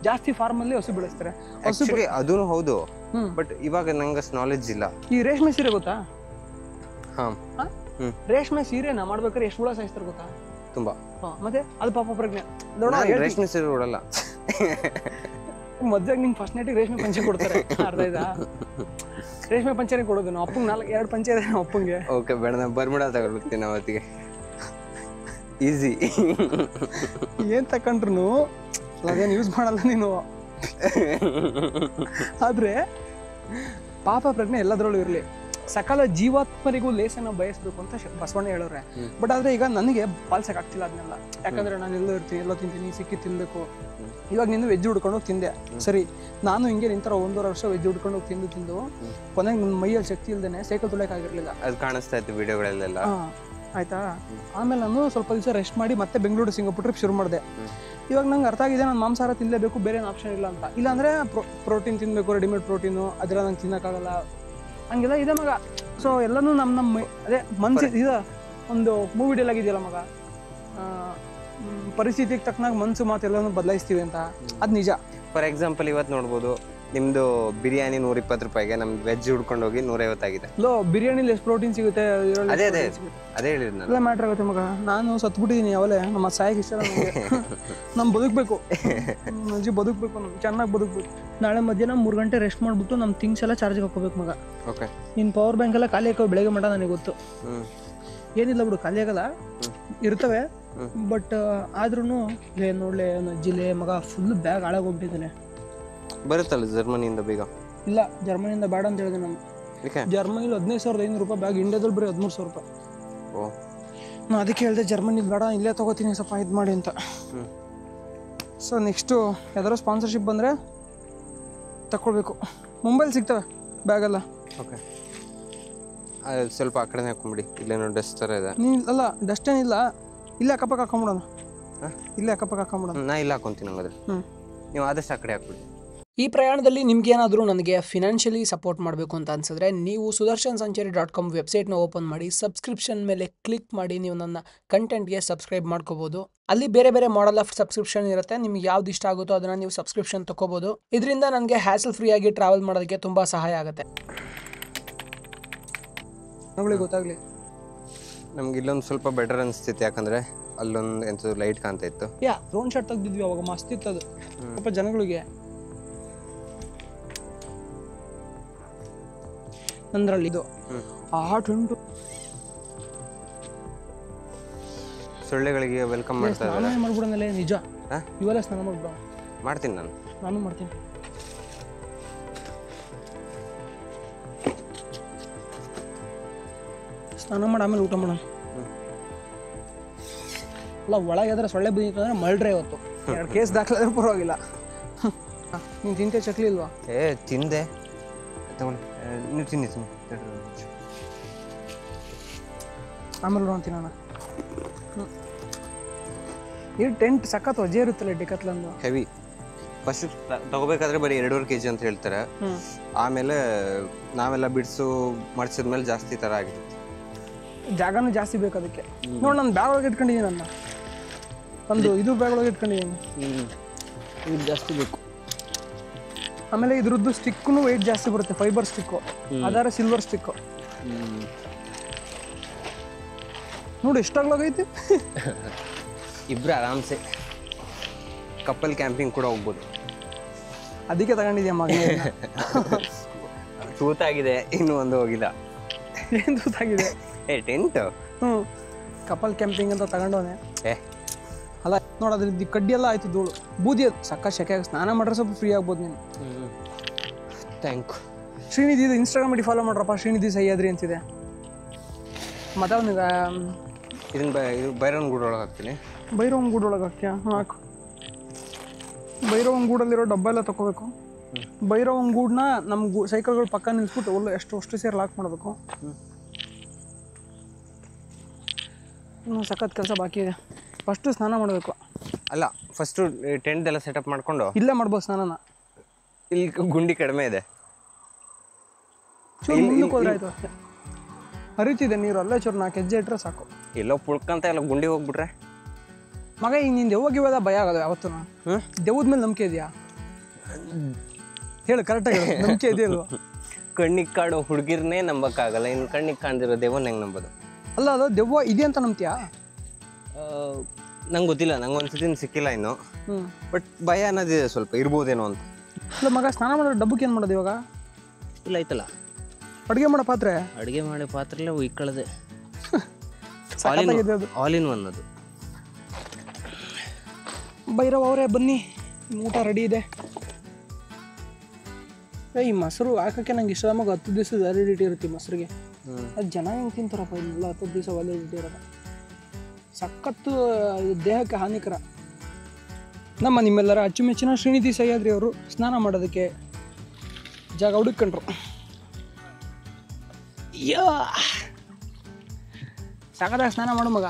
ಜಾಸ್ತಿ ಫಾರ್ಮ್ ಅಲ್ಲಿ ಹಸು ಬೆಳೆಸ್ತಾರೆ. ಅದೂ ಹೌದು, ಬಟ್ ಇವಾಗ ನಂಗೆ ನಾಲೆಡ್ಜ್ ಇಲ್ಲ. ಈ ರೇಷ್ಮೆ ಸೀರೆ ಗೊತ್ತಾ? ರೇಷ್ಮೆ ಸೀರೆನ ಮಾಡ್ಬೇಕಾದ್ರೆ ಎಷ್ಟು ಹುಳ ಸಾಯಿಸ್ತಾರೆ ಗೊತ್ತಾ? ತುಂಬಾ. ಮತ್ತೆ ಅದು ಪಾಪ ಪ್ರೆಗ್ನೆಂಟ್. ರೇಷ್ಮೆ ಸೀರೆ ಉಡಲ್ಲ. ಮದ್ವೆಗೆ ನಿಂಗೆ ಫಸ್ಟ್ ನೈಟಿಗೆ ರೇಷ್ಮೆ ಪಂಚೆ ಕೊಡ್ತಾರೆ, ಅರ್ಧ ಆಯ್ತಾ? ರೇಷ್ಮೆ ಪಂಚೆನೇ ಕೊಡೋದು. ನಾವು ಅಪ್ಪಂಗೆ 2 ಪಂಚೆ ಇದೆ ನಮ್ಮ ಅಪ್ಪಂಗೆ. ಓಕೆ ಬೇಡ, ನಾನು ಬರ್ಮಿಡ ತಗೊಳ್ಬಿಡ್ತೀನಿ ಅವತ್ತಿಗೆ. ಈಸಿ. ಏನ್ ತಕೊಂಡ್ರು ಅದೇನು ಯೂಸ್ ಮಾಡಲ್ಲ ನೀನು. ಆದ್ರೆ ಪಾಪ ಪ್ರಜ್ಞೆ ಎಲ್ಲದ್ರಲ್ಲೂ ಇರಲಿ. ಸಕಲ ಜೀವಾತ್ಮರಿಗೂ ಲೇಸನ್ನ ಬಯಸ್ಬೇಕು ಅಂತ ಬಸವಣ್ಣ ಹೇಳೋರೆ. ಬಟ್ ಆದ್ರೆ ಈಗ ನನಗೆ ಪಾಲ್ಸಕ್ ಆಗ್ತಿಲ್ಲ ಅದನ್ನೆಲ್ಲ. ಯಾಕಂದ್ರೆ ನಾನು ಎಲ್ಲೋ ಇರ್ತೀನಿ, ಎಲ್ಲೋ ತಿಂತೀನಿ, ಸಿಕ್ಕಿ ತಿನ್ಬೇಕು. ಇವಾಗ ನೀನು ವೆಜ್ ಹುಡ್ಕೊಂಡು ತಿಂದೆ, ಸರಿ. ನಾನು ಹಿಂಗೆ ನಿಂತರ 1.5 ವರ್ಷ ವೆಜ್ ಹುಡ್ಕೊಂಡು ತಿಂದು ಕೊನೆಗೆ ನನ್ನ ಮೈಯಲ್ಲಿ ಶಕ್ತಿ ಇಲ್ದೇನೆ ಸೈಕಲ್ ತುಳಿಯಕ್ಕಾಗಿರ್ಲಿಲ್ಲ. ಅದು ಕಾಣಿಸ್ತಾ ಇತ್ತು ವಿಡಿಯೋಗಳಲ್ಲೆಲ್ಲ, ಆಯ್ತಾ? ಆಮೇಲೆ ನಾನು ಸ್ವಲ್ಪ ದಿವಸ ರೆಸ್ಟ್ ಮಾಡಿ ಮತ್ತೆ ಬೆಂಗಳೂರು ಸಿಂಗಾಪುರ್ ಟ್ರಿಪ್ ಶುರು ಮಾಡಿದೆ. ಇವಾಗ ನಂಗೆ ಅರ್ಥ ಆಗಿದೆ, ನಾನು ಮಾಂಸಾಹಾರ ತಿನ್ನಲೇಬೇಕು, ಬೇರೆ ಏನು ಆಪ್ಷನ್ ಇಲ್ಲ ಅಂತ. ಇಲ್ಲಾಂದರೆ ಪ್ರೋಟೀನ್ ತಿನ್ನಬೇಕು, ರೆಡಿಮೇಡ್ ಪ್ರೋಟೀನು, ಅದೆಲ್ಲ ನಂಗೆ ತಿನ್ನೋಕ್ಕಾಗಲ್ಲ, ಹಂಗೆಲ್ಲ ಇದೆ ಮಗ. ಸೊ ಎಲ್ಲನೂ ನಮ್ಮ ಅದೇ ಮನ್ಸಿಗೆ ಇದು ಒಂದು ಮೂವಿ ಡೇಲ್ ಆಗಿದೆಯಲ್ಲ ಮಗ, ಪರಿಸ್ಥಿತಿಗೆ ತಕ್ಕನಾಗ ಮನಸ್ಸು ಮಾತು ಎಲ್ಲನೂ ಬದಲಾಯಿಸ್ತೀವಿ ಅಂತ. ಅದು ನಿಜ. ಫಾರ್ ಎಕ್ಸಾಂಪಲ್ ಇವತ್ತು ನೋಡ್ಬೋದು, ನಿಮ್ದು ಬಿರಿಯಾನಿ 120 ರೂಪಾಯಿಗೆ, ನಮ್ದು ವೆಜ್ ಹುಡ್ಕೊಂಡು ಹೋಗಿ 150 ಆಗಿದೆ. ಲೋ ಬಿರಿಯಾನಿಲಿ ಎಷ್ಟು ಪ್ರೋಟೀನ್ ಸಿಗುತ್ತೆ? ಅದೇ ಹೇಳಿದ್ ಎಲ್ಲ ಮ್ಯಾಟ್ರ್ ಆಗುತ್ತೆ ಮಗ. ನಾನು ಸತ್ಬಿಟ್ಟಿದ್ದೀನಿ ಅವಲೇ. ನಮ್ಮ ಸಾಯಕ್ಕೆ ಇಷ್ಟ ನಮ್ಗೆ ಬದುಕಬೇಕು, ಅಜ್ಜಿ ಬದುಕಬೇಕು, ನಮ್ಗೆ ಚೆನ್ನಾಗಿ ಬದುಕಬೇಕು. ನಾಳೆ ಮಧ್ಯಾಹ್ನ 3 ಗಂಟೆ ರೆಸ್ಟ್ ಮಾಡಿಬಿಟ್ಟು ನಮ್ಮ ಥಿಂಗ್ಸ್ ಎಲ್ಲ ಚಾರ್ಜ್ಗೆ ಹಾಕೋಬೇಕು ಮಗ. ಓಕೆ. ನಿನ್ನ ಪವರ್ ಬ್ಯಾಂಕ್ ಎಲ್ಲ ಖಾಲಿ ಹಾಕೋ ಬೆಳಗ್ಗೆ ಮಟ ನನಗೆ ಗೊತ್ತು. ಏನಿಲ್ಲ ಬಿಡು, ಖಾಲಿ ಆಗಲ್ಲ, ಇರ್ತವೆ. ಬಟ್ ಆದ್ರೂ ನೋಡ್ಲೆ ಜಿಲ್ಲೆ ಮಗ ಫುಲ್ ಬ್ಯಾಗ್ ಹಾಳಾಗೋಗ್ಬಿಟ್ಟಿದ್ದಾನೆ. ಬರುತ್ತಲ್ಲ ಜರ್ಮನಿಯಿಂದ ಬೇಗ? ಇಲ್ಲ, ಜರ್ಮನಿಯಿಂದ ಬೇಡ ಅಂತ ಹೇಳಿದೆ ನಾನು. ಜರ್ಮನಿಲಿ 15,500 ರೂಪಾಯಿ ಬ್ಯಾಗ್, ಇಂಡಿಯಾದಲ್ಲಿ ಬರೀ 13,000 ರೂಪಾಯಿ. ನಾನು ಅದಕ್ಕೆ ಹೇಳಿದೆ ಜರ್ಮನಿ ಬೇಡ, ಇಲ್ಲೇ ತಗೋತೀನಿ ಸ್ವಲ್ಪ ಇದು ಮಾಡಿ ಅಂತ. ಸೊ ನೆಕ್ಸ್ಟು ಯಾವ್ದಾರು ಸ್ಪಾನ್ಸರ್ಶಿಪ್ ಬಂದರೆ ತಗೊಳ್ಬೇಕು. ಮುಂಬೈಲಿ ಸಿಗ್ತವೆ ಬ್ಯಾಗೆಲ್ಲ. ಓಕೆ, ಸ್ವಲ್ಪ ಆ ಕಡೆ ಹಾಕೊಂಬಿಡಿ. ಇಲ್ಲೇನೋ ಡಸ್ಟ್ ಥರ ಇದೆ. ಅಲ್ಲ ಡಸ್ಟ್ ಏನಿಲ್ಲ, ಇಲ್ಲೇ ಅಕ್ಕಪಕ್ಕ ಹಾಕೊಂಬಿಡೋಣ. ಇಲ್ಲೇ ಅಕ್ಕಪಕ್ಕ ಹಾಕೊಂಬಿಡೋಣ. ನಾ ಇಲ್ಲ ಹಾಕೊಂತೀನಿ ಹಂಗಾದ್ರೆ. ನೀವು ಆದಷ್ಟು ಆ ಕಡೆ ಹಾಕ್ಬಿಡಿ. ಈ ಪ್ರಯಾಣದಲ್ಲಿ ನಿಮ್ಗೇನಾದರೂ ನನಗೆ ಫಿನಾನ್ಷಿಯಲಿ ಸಪೋರ್ಟ್ ಮಾಡಬೇಕು ಅಂತ ಅನ್ಸಿದ್ರೆ ನೀವು sudarshansancheri.com ವೆಬ್ಸೈಟ್ನ ಓಪನ್ ಮಾಡಿ ಸಬ್ಸ್ಕ್ರಿಪ್ಷನ್ ಮೇಲೆ ಕ್ಲಿಕ್ ಮಾಡಿ ನೀವು ನನ್ನ ಕಂಟೆಂಟ್ಗೆ ಸಬ್ಸ್ಕ್ರೈಬ್ ಮಾಡ್ಕೋಬೋದು. ಅಲ್ಲಿ ಬೇರೆ ಬೇರೆ ಮಾಡೆಲ್ ಆಫ್ ಸಬ್ಸ್ಕ್ರಿಪ್ಷನ್ ಇರುತ್ತೆ. ನಿಮ್ಗೆ ಯಾವ್ದು ಇಷ್ಟ ಆಗುತ್ತೋ ಅದನ್ನು ನೀವು ಸಬ್ಸ್ಕ್ರಿಪ್ಷನ್ ತಗೋಬೋದು. ಇದರಿಂದ ನನಗೆ ಹ್ಯಾಸಲ್ ಫ್ರೀ ಆಗಿ ಟ್ರಾವೆಲ್ ಮಾಡೋದಕ್ಕೆ ತುಂಬ ಸಹಾಯ ಆಗುತ್ತೆ. ಗೊತ್ತಾಗಲಿ ನಮ್ಗೆ ಇಲ್ಲೊಂದು ಸ್ವಲ್ಪ ಬೆಟರ್ ಅನಿಸ್ತಿತ್ತು, ಯಾಕಂದರೆ ಅಲ್ಲೊಂದು ಎಂಥದ್ದು ಲೈಟ್ ಕಾಣ್ತಾ ಇತ್ತು. ಡ್ರೋನ್ ಶಾಟ್ ತೆಗ್ದಿದ್ವಿ ಅವಾಗ, ಮಸ್ತ್ ಇತ್ತು ಅದು. ಸ್ವಲ್ಪ ಜನಗಳಿಗೆ ಅಂದ್ರಲ್ಲಿ ಇದು ಉಂಟು. ಸೊಳ್ಳೆಗಳಿಗೆ ವೆಲ್ಕಮ್ ಮಾಡ್ತಾರೆ. ಮಾಡ್ಬಿಡೋನಲ್ಲ, ನಿಜ. ಇವೆಲ್ಲ ಸ್ನಾನ ಮಾಡ್ಬಿಡ. ಮಾಡ್ತೀನಿ ನಾನು ಮಾಡ್ತೀನಿ. ಸ್ನಾನ ಮಾಡಿ ಆಮೇಲೆ ಊಟ ಮಾಡೋಣ. ಅಲ್ಲ ಒಳಗೆ ಅದ್ರ ಸೊಳ್ಳೆ ಬಂದಿತ್ತು ಅಂದ್ರೆ ಮಲ್ಡ್ರೆ ಇವತ್ತು 2 ಕೇಸ್ ದಾಖಲಾದ್ರೆ ಪರವಾಗಿಲ್ಲ. ನೀನು ತಿಂತೆ ಚಕ್ಲಿ ಇಲ್ವಾ? ತಿಂದೆ. ನೀವು ತಿನ್ನಿ ಆಮೇಲೆ ನೋಡ್ತೀನಿ ನಾನು. ಈ ಟೆಂಟ್ ಸಖತ್ ವಜೆ ಇರುತ್ತಲ್ಲ ಡಿಕತ್ಲಂದು. ಹೆವಿ. ಫಸ್ಟ್ ತಗೋಬೇಕಾದ್ರೆ ಬರೀ 2.5 kg ಅಂತ ಹೇಳ್ತಾರೆ. ಆಮೇಲೆ ನಾವೆಲ್ಲ ಬಿಡ್ಸು ಮಡ್ಸಿದ್ಮೇಲೆ ಜಾಸ್ತಿ ಥರ ಆಗಿರುತ್ತೆ. ಜಾಗನೂ ಜಾಸ್ತಿ ಬೇಕು ಅದಕ್ಕೆ. ನೋಡಿ ನಾನು ಬ್ಯಾಗ್ ಒಳಗೆ ಇಟ್ಕೊಂಡಿದ್ದೀನಿ, ನನ್ನ ಒಂದು ಇದು ಬ್ಯಾಗ್ ಒಳಗೆ ಇಟ್ಕೊಂಡಿದ್ದೀನಿ. ಇದು ಜಾಸ್ತಿ ಬೇಕು. ಆಮೇಲೆ ಇದ್ರದ್ದು ಸ್ಟಿಕ್ನು ವೆಯ್ಟ್ ಜಾಸ್ತಿ ಬರುತ್ತೆ, ಫೈಬರ್ ಸ್ಟಿಕ್ಕು, ಅದರ ಸಿಲ್ವರ್ ಸ್ಟಿಕ್ಕು. ನೋಡಿ ಎಷ್ಟಾಗ್ಲಾಗೈತಿ. ಇಬ್ರು ಆರಾಮ್ಸೆ ಕಪಲ್ ಕ್ಯಾಂಪಿಂಗ್ ಕೂಡ ಹೋಗ್ಬೋದು. ಅದಕ್ಕೆ ತಗೊಂಡಿದ್ಯಾ ಮಗ? ತೂತಾಗಿದೆ, ಇನ್ನೂ ಒಂದು ಹೋಗಿಲ್ಲ. ಏನು ತೂತಾಗಿದೆ? ಟೆಂಟ್. ಕಪಲ್ ಕ್ಯಾಂಪಿಂಗ್ ಅಂತ ತಗೊಂಡವನೆ. ಅಲ್ಲ ನೋಡೋದ್ರಿಂದ ಕಡ್ಡಿ ಎಲ್ಲ ಆಯ್ತು, ಧೂಳು ಬೂದಿ. ಅದು ಸಕ್ಕ ಶೆಕೆಯಾಗಿ ಸ್ನಾನ ಮಾಡ್ರೆ ಸ್ವಲ್ಪ ಫ್ರೀ ಆಗ್ಬೋದು ನೀನು. ಥ್ಯಾಂಕ್. ಶ್ರೀನಿಧಿ ಇದು ಇನ್ಸ್ಟಾಗ್ರಾಮ್ ಐಡಿ ಫಾಲೋ ಮಾಡ್ರಪ್ಪ, ಶ್ರೀನಿಧಿ ಸಹ್ಯಾದ್ರಿ ಅಂತಿದೆ. ಮತ್ತೆ ಅವನಿಗೆ ಇದು ಬೈರನ್ ಗೂಡು ಒಳಗೆ ಹಾಕ್ತೀನಿ. ಭೈರವನ್ ಗೂಡು ಒಳಗೆ ಹಾಕ್ಯಾ? ಹಾಕು. ಭೈರವನ್ ಗೂಡಲ್ಲಿರೋ ಡಬ್ಬ ಎಲ್ಲ ತೊಗೋಬೇಕು. ಭೈರವನ್ ಗೂಡನ್ನ ನಮ್ಮ ಸೈಕಲ್ಗಳು ಪಕ್ಕ ನಿಲ್ಲಿಸ್ಬಿಟ್ಟು ಅಷ್ಟು ಸೇರಿ ಲಾಕ್ ಮಾಡಬೇಕು. ಇನ್ನೂ ಸಖತ್ ಕೆಲಸ ಬಾಕಿ ಇದೆ. ಫಸ್ಟು ಸ್ನಾನ ಮಾಡಬೇಕು. ಅಲ್ಲ, ಫಸ್ಟು ಟೆಂಟ್ ಎಲ್ಲ ಸೆಟಪ್ ಮಾಡ್ಕೊಂಡು ಇಲ್ಲೇ ಮಾಡ್ಬೋದು ಸ್ನಾನನ. ಇಲ್ಲಿ ಗುಂಡಿ ಕಡಿಮೆ ಇದೆ, ಚೂರು ಮುಂದಕ್ಕೆ ಹೋದ್ರೆ ಆಯಿತು ಅಷ್ಟೇ. ಹರಿತಿದೆ ನೀರು, ಅಲ್ಲೇ ಚೂರು 4 ಹೆಜ್ಜೆ ಇಟ್ಟರೆ ಸಾಕು. ಎಲ್ಲೋ ಪುಳ್ಕಂತ ಎಲ್ಲ ಗುಂಡಿ ಹೋಗ್ಬಿಟ್ರೆ ಮಗ ಈಗ ನೀನು ದೆವ್ವಗಿವಾಗ ಭಯ ಆಗೋದು ಯಾವತ್ತೂ? ದೆವ್ವದ ಮೇಲೆ ನಂಬಿಕೆ ಇದೆಯಾ ಹೇಳು, ಕರೆಕ್ಟಾಗಿ ನಂಬಿಕೆ ಇದೆಯಲ್ವ? ಕಣ್ಣಿಗೆ ಕಾಡೋ ಹುಡುಗಿರ್ನೇ ನಂಬಕ್ಕಾಗಲ್ಲ, ಇನ್ನು ಕಣ್ಣಿಗೆ ಕಾಣ್ದಿರೋ ದೇವನ್ ಹೆಂಗೆ ನಂಬೋದು? ಅಲ್ಲ, ಅದು ದೆವ್ವ ಇದೆ ಅಂತ ನಂಬ್ತೀಯಾ? ನಂಗೆ ಗೊತ್ತಿಲ್ಲ, ನಂಗೆ ಒಂದ್ಸತಿ ಸಿಕ್ಕಿಲ್ಲ ಇನ್ನು. ಬಟ್ ಭಯ ಅನ್ನೋದಿದೆ, ಸ್ವಲ್ಪ ಇರ್ಬೋದೇನೋ ಅಂತ. ಇಲ್ಲ ಮಗ, ಸ್ನಾನ ಮಾಡೋ ಡಬ್ಬಕ್ಕೆ ಏನು ಮಾಡೋದು ಇವಾಗ? ಇಲ್ಲ ಐತಲ್ಲ, ಅಡುಗೆ ಮಾಡೋ ಪಾತ್ರೆ. ಅಡುಗೆ ಮಾಡೋ ಪಾತ್ರೆಲ್ಲ ಉಯ್ಕೊಳ್ಳೋದೆ. ಸಾಕಾಗಿದೆ ಅದು. ಆಲ್ ಇನ್ ಒನ್ ಅದು. ಭೈರವ್ ಅವರೇ ಬನ್ನಿ, ಊಟ ರೆಡಿ ಇದೆ. ಈ ಮೊಸರು ಹಾಕೋಕ್ಕೆ ನಂಗೆ ಇಷ್ಟ. ಮಗ 10 ದಿವಸದ ವ್ಯಾಲಿಡಿಟಿ ಇರುತ್ತೆ ಈ ಮೊಸರಿಗೆ. ಅದು ಜನ ಹೆಂಗೆ ತಿಂತಾರಪ್ಪ ಇದನ್ನೆಲ್ಲ? 10 ದಿವಸ ವ್ಯಾಲಿಡಿಟಿ ಇರೋದು ಸಖತ್ತು ದೇಹಕ್ಕೆ ಹಾನಿಕರ. ನಿಮ್ಮೆಲ್ಲರ ಅಚ್ಚುಮೆಚ್ಚಿನ ಶ್ರೀನಿಧಿ ಸಹ್ಯಾದ್ರಿ ಅವರು ಸ್ನಾನ ಮಾಡೋದಕ್ಕೆ ಜಾಗ ಹುಡುಕೊಂಡ್ರು. ಸಾಕಾದಾಗ ಸ್ನಾನ ಮಾಡು ಮಗ.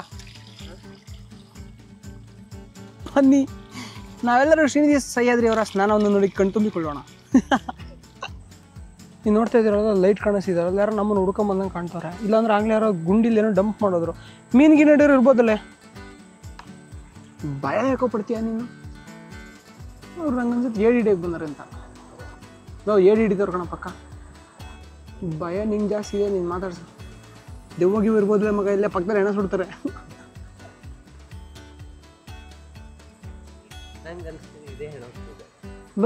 ಬನ್ನಿ, ನಾವೆಲ್ಲರೂ ಶ್ರೀನಿಧಿ ಸಹ್ಯಾದ್ರಿ ಅವರ ಸ್ನಾನವನ್ನು ನೋಡಿ ಕಣ್ತುಂಬಿಕೊಳ್ಳೋಣ. ನೀವು ನೋಡ್ತಾ ಇದ್ದೀರಲ್ಲ, ಲೈಟ್ ಕಾಣಿಸ್ತಿದಾರಲ್ಲ, ಯಾರೋ ನಮ್ಮನ್ನು ಹುಡ್ಕೊಂಬಂದಂಗೆ ಕಾಣ್ತಾರೆ. ಇಲ್ಲಾಂದ್ರೆ ಆಗ್ಲೇ ಯಾರೋ ಗುಂಡಿಲಿ ಏನೋ ಡಂಪ್ ಮಾಡೋದ್ರು. ಮೀನಿಗೆ ನಡಿಯೋರು ಇರ್ಬೋದಲ್ಲೇ. ಭಯ ಯಾಕೋ ಪಡ್ತೀಯ ನೀನು? ಅವ್ರು ನಂಗೆ ಅನ್ಸುತ್ತೆ ಏಡಿ ಹಿಡಿಯೋಕೆ ಬಂದಾರೆ ಅಂತ. ನಾವು ಏಡಿ ಹಿಡಿದವ್ರು ಕಣ ಪಕ್ಕ. ಭಯ ನಿಂಗೆ ಜಾಸ್ತಿ ಇದೆ, ನೀನು ಮಾತಾಡ್ಸ. ದೆವ್ವಗಿವ್ ಇರ್ಬೋದಲ್ಲ ಮಗ, ಇಲ್ಲೇ ಪಕ್ಕದಲ್ಲಿ ಹೆಣ ಸುಡ್ತಾರೆ.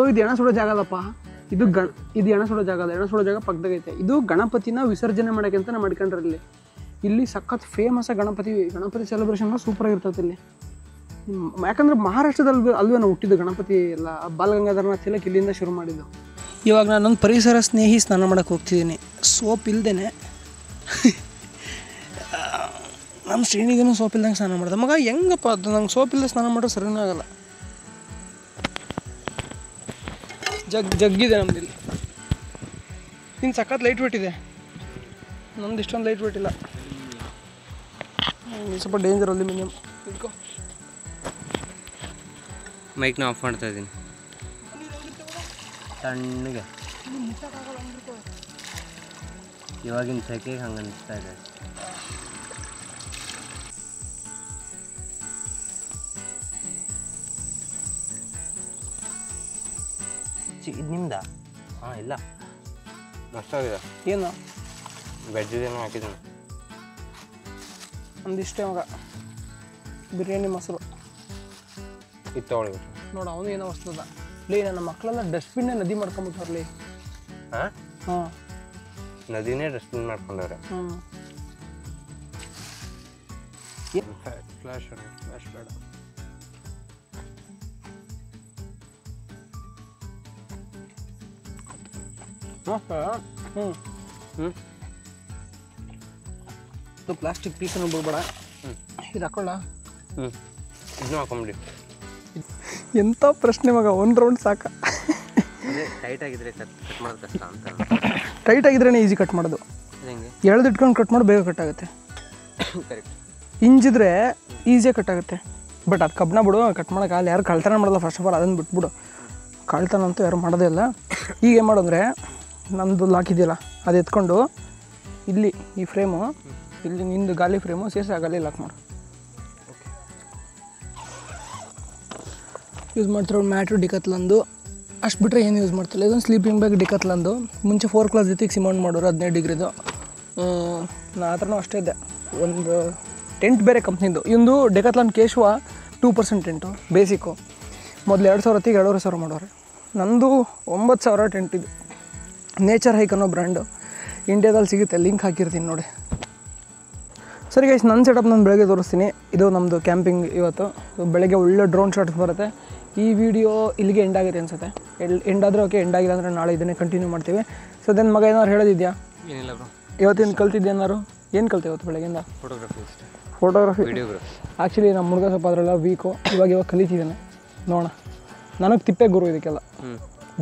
ಇದು ಹೆಣ ಸುಡೋ ಜಾಗ ಅಲ್ಲಪ್ಪ, ಇದು ಹೆಣ ಸುಡೋ ಜಾಗ ಅಲ್ಲ. ಹೆಣ ಸುಡೋ ಜಾಗ ಪಕ್ಕದಾಗೈತೆ. ಇದು ಗಣಪತಿನ ವಿಸರ್ಜನೆ ಮಾಡೋಕೆ ಅಂತ ಮಾಡ್ಕೊಂಡ್ರೆ ಇಲ್ಲಿ ಸಖತ್ ಫೇಮಸ್ ಗಣಪತಿ ಸೆಲೆಬ್ರೇಷನ್ ಸೂಪರ್ ಆಗಿರ್ತದೆ ಇಲ್ಲಿ. ಯಾಕಂದ್ರೆ ಮಹಾರಾಷ್ಟ್ರದಲ್ಲಿ ಅಲ್ವೇ ನಾವು ಹುಟ್ಟಿದ್ದು ಗಣಪತಿ ಎಲ್ಲ. ಬಾಲಗಂಗಾಧರನಾಥ್ ತಿಲಕ್ ಇಲ್ಲಿಂದ ಶುರು ಮಾಡಿದ್ದು. ಇವಾಗ ನಾನೊಂದು ಪರಿಸರ ಸ್ನೇಹಿ ಸ್ನಾನ ಮಾಡೋಕೆ ಹೋಗ್ತಿದ್ದೀನಿ, ಸೋಪ್ ಇಲ್ದೇನೆ. ನಮ್ಮ ಶ್ರೇಣಿಗೂ ಸೋಪ್ ಇಲ್ದಂಗೆ ಸ್ನಾನ ಮಾಡಿದೆ. ಮಗ ಹೆಂಗಪ್ಪ ಅದು? ನಂಗೆ ಸೋಪ್ ಇಲ್ಲದೆ ಸ್ನಾನ ಮಾಡೋದು ಸರಿನೇ ಆಗಲ್ಲ. ಜಗ್ಗಿದೆ ನಮ್ದಿಲ್ಲಿ. ಇನ್ನು ಸಖತ್ ಲೈಟ್ ವೇಟ್ ಇದೆ, ನಮ್ದು ಇಷ್ಟೊಂದು ಲೈಟ್ ವೇಟ್ ಇಲ್ಲ. ಸ್ವಲ್ಪ ಡೇಂಜರ್ ಅಲ್ಯೂಮಿನಿಯಂ. ಇಟ್ಕೋ. ಮೈಕ್ನ ಆಫ್ ಮಾಡ್ತಾ ಇದ್ದೀನಿ ತಣ್ಣಗೆ. ಇವಾಗಿನ ಸೆಕೆಗೆ ಹಂಗೆ ಅನಿಸ್ತಾ ಇದೆ. ಇದು ನಿಮ್ದ? ಹಾಂ, ಇಲ್ಲ ಮಸ್ತಾಗಿದೆ. ಏನು ವೆಜ್ ಏನೋ ಹಾಕಿದ್ದೀನಿ. ಒಂದಿಷ್ಟೇ ಮಗ, ಬಿರಿಯಾನಿ ಮೊಸರು ಇದು ತೊಗೊಳ್ಳಿ. ನೋಡು, ಅವನು ಏನೋ ವಸ್ತುದ. ಲೇ, ನನ್ನ ಮಕ್ಕಳೆಲ್ಲ ಡಸ್ಟ್ಬಿನ್ನೇ ನದಿ ಮಾಡ್ಕೊಂಬಿಟ್ಟಾರ್ಲಿ. ಹಾಂ ಹಾಂ, ನದಿನೇ ಡಸ್ಟ್ಬಿನ್ ಮಾಡ್ಕೊಂಡವ್ರೆ. ಫ್ಲಾಶ್ ಬೇಡ. ಇದು ಪ್ಲಾಸ್ಟಿಕ್ ಪೀಸನ್ನು ಬಿಡ್ಬೇಡ. ಇದು ಹಾಕೊಳ್ಳ. ಇದನ್ನು ಹಾಕೊಂಬಿಡಿ. ಎಂಥ ಪ್ರಶ್ನೆ ಮಗ, 1 ರೌಂಡ್ ಸಾಕ. ಟೈಟ್ ಆಗಿದ್ರೆ ಕಟ್ ಮಾಡೋದು ಕಷ್ಟ ಅಂತ. ಟೈಟ್ ಆಗಿದ್ರೇ ಈಸಿ ಕಟ್ ಮಾಡೋದು. ಎಳೆದಿಟ್ಕೊಂಡು ಕಟ್ ಮಾಡಿ ಬೇಗ ಕಟ್ ಆಗುತ್ತೆ. ಕರೆಕ್ಟ್. ಇಂಜಿದ್ರೆ ಈಸಿಯಾಗಿ ಕಟ್ ಆಗುತ್ತೆ. ಬಟ್ ಅದು ಕಬ್ಬಣ ಬಿಡು, ಕಟ್ ಮಾಡೋಕ್ಕಾಗಲ್ಲ. ಯಾರು ಕಳ್ತನ ಮಾಡೋಲ್ಲ. ಫಸ್ಟ್ ಆಫ್ ಆಲ್ ಅದನ್ನು ಬಿಟ್ಬಿಡು. ಕಳ್ತನ ಅಂತೂ ಯಾರು ಮಾಡೋದೇ ಇಲ್ಲ. ಈಗ ಏನು ಮಾಡೋಂದ್ರೆ, ನಮ್ಮದು ಲಾಕ್ ಇದೆಯಲ್ಲ, ಅದು ಎತ್ಕೊಂಡು ಇಲ್ಲಿ ಈ ಫ್ರೇಮು, ಇಲ್ಲಿ ನಿಂದು ಗಾಲಿ ಫ್ರೇಮು ಸೇರಿಸಿ ಆ ಗಾಲಿ ಲಾಕ್ ಮಾಡು. ಯೂಸ್ ಮಾಡ್ತಿರೋ ಮ್ಯಾಟ್ರು ಡಿಕತ್ಲಂದು. ಅಷ್ಟು ಬಿಟ್ಟರೆ ಏನು ಯೂಸ್ ಮಾಡ್ತಿಲ್ಲ. ಇದೊಂದು ಸ್ಲೀಪಿಂಗ್ ಬ್ಯಾಗ್ ಡಿಕತ್ಲಂದು. ಮುಂಚೆ 4 ಕ್ಲಾಸ್ ಜೊತೆಗೆ ಸಿಮೆಂಟ್ ಮಾಡೋರು, 15 ಡಿಗ್ರಿದು. ನಾ ಹತ್ರನೂ ಅಷ್ಟೇ ಇದೆ. ಒಂದು ಟೆಂಟ್ ಬೇರೆ ಕಂಪ್ನಿದು. ಇಂದು ಡೆಕತ್ಲಾನ್ ಕೇಶವ 2% ಟೆಂಟು ಬೇಸಿಕ್ಕು. ಮೊದಲು 2000 ಹೊತ್ತಿಗೆ 2500 ಮಾಡೋರು. ನಂದು 9000 ಟೆಂಟ್ ಇದು. ನೇಚರ್ ಹೈಕ್ ಅನ್ನೋ ಬ್ರ್ಯಾಂಡು, ಇಂಡಿಯಾದಲ್ಲಿ ಸಿಗುತ್ತೆ. ಲಿಂಕ್ ಹಾಕಿರ್ತೀನಿ ನೋಡಿ. ಸರಿ ಗೈಸ್, ನನ್ನ ಸೆಟಪ್ ನಾನು ಬೆಳಗ್ಗೆ ತೋರಿಸ್ತೀನಿ. ಇದು ನಮ್ಮದು ಕ್ಯಾಂಪಿಂಗ್ ಇವತ್ತು. ಬೆಳಗ್ಗೆ ಒಳ್ಳೆ ಡ್ರೋನ್ ಶಾಟ್ಸ್ ಬರುತ್ತೆ. ಈ ವಿಡಿಯೋ ಇಲ್ಲಿಗೆ ಎಂಡ್ ಆಗಿದೆ ಅನಿಸುತ್ತೆ. ಎಂಡ್ ಆದರೆ ಓಕೆ, ಎಂಡ್ ಆಗಿಲ್ಲ ಅಂದರೆ ನಾಳೆ ಇದನ್ನೇ ಕಂಟಿನ್ಯೂ ಮಾಡ್ತೀವಿ. ಸೊ ದೆನ್ ಮಗ ಏನಾದ್ರು ಹೇಳೋದಿದೆಯಾ? ಏನಿಲ್ಲ ಬ್ರೋ. ಇವತ್ತಿನ ಕಲ್ತಿದ್ದೆ ಏನಾರು? ಏನು ಕಲಿತೆ ಇವತ್ತು ಬೆಳಗ್ಗೆಯಿಂದ? ಫೋಟೋಗ್ರಫಿ ಅಷ್ಟೇ. Photography, videography. ಆ್ಯಕ್ಚುಲಿ ನಮ್ಮ ಹುಡುಗ ಸ್ವಲ್ಪ ಅದರೆಲ್ಲ ವೀಕು. ಇವಾಗ ಕಲಿತಿದ್ದಾನೆ. ನೋಡೋಣ. ನನಗೆ ತಿಪ್ಪೆ ಗುರು ಇದಕ್ಕೆಲ್ಲ.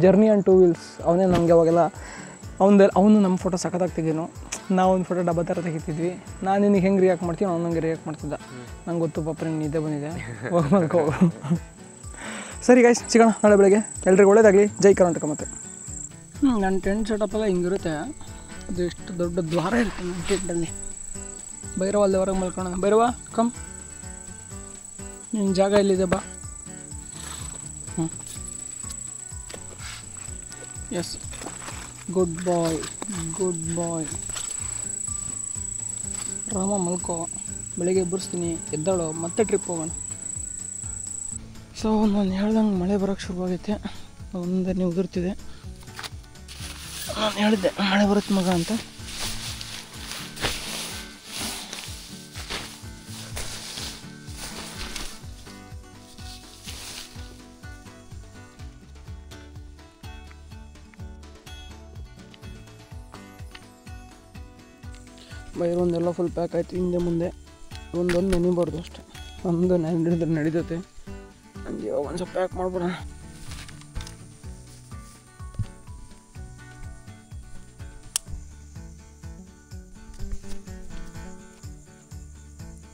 ಜರ್ನಿ ಆ್ಯಂಡ್ 2 ವೀಲ್ಸ್ ಅವನೇ ನಮಗೆ ಅವಾಗೆಲ್ಲ ಅವನು ನಮ್ಮ ಫೋಟೋ ಸಖತ್ತಾಗಿ ತೆಗೀನು. ನಾವು ಒಂದು ಫೋಟೋ ಡಬ್ಬ ಥರ ತೆಗಿತಿದ್ವಿ. ನಾನು ನಿನಗೆ ಹೆಂಗೆ ರಿಯಾಕ್ಟ್ ಮಾಡ್ತೀನಿ, ಅವ್ನು ನಂಗೆ ರಿಯಾಕ್ಟ್ ಮಾಡ್ತಿದ್ದ. ನಂಗೆ ಗೊತ್ತು ಪಾಪ ನಿಂಗೆ ನಿದ್ದೆ ಬಂದಿದೆ, ಹೋಗಿ ಮಲ್ಕೋ. ಸರಿ ಗೈಸ್, ಸಿಗೋಣ ನಾಳೆ ಬೆಳಗ್ಗೆ. ಎಲ್ರಿಗೂ ಒಳ್ಳೇದಾಗಲಿ. ಜೈ ಕರ್ನಾಟಕ. ಮತ್ತು ನನ್ನ ಟೆಂಟ್ ಸೆಟಪ್ಪೆಲ್ಲ ಹಿಂಗಿರುತ್ತೆ. ಅದು ಎಷ್ಟು ದೊಡ್ಡ ದ್ವಾರ ಇರುತ್ತೆ ನನ್ನ ಟೆಂಟಲ್ಲಿ. ಭೈರವ ಅಲ್ಲಿ ಹೊರಗೆ ಮಲ್ಕೊಳ್ಳೋಣ. ಭೈರವ ಕಮ್, ನಿನ್ನ ಜಾಗ ಎಲ್ಲಿದೆ ಬಾ. ಎಸ್, ಗುಡ್ ಬಾಯ್, ಗುಡ್ ಬಾಯ್. ರಾಮ ಮಲ್ಕೋ, ಬೆಳಿಗ್ಗೆ ಎಬ್ಬರಿಸ್ತೀನಿ, ಎದ್ದಾಳು, ಮತ್ತೆ ಟ್ರಿಪ್ ಹೋಗೋಣ. ಸೊ ನಾನು ಹೇಳ್ದಂಗೆ ಮಳೆ ಬರೋಕ್ಕೆ ಶುರುವಾಗೈತೆ. ಒಂದನೇ ಉದುರ್ತಿದೆ. ನಾನು ಹೇಳಿದ್ದೆ ಮಳೆ ಬರುತ್ತೆ ಮಗ ಅಂತ. ಒಂದೆಲ್ಲ ಫುಲ್ ಪ್ಯಾಕ್ ಆಯಿತು. ಹಿಂದೆ ಮುಂದೆ ಒಂದೊಂದು ನೆನಿಬಾರ್ದು ಅಷ್ಟೆ. ಒಂದು ನೆನೆದ್ರೆ ನಡೀತೈತೆ. ಹಂಗೆ ಇವಾಗ ಒಂದು ಸ್ವಲ್ಪ ಪ್ಯಾಕ್ ಮಾಡ್ಬಿಡೋಣ.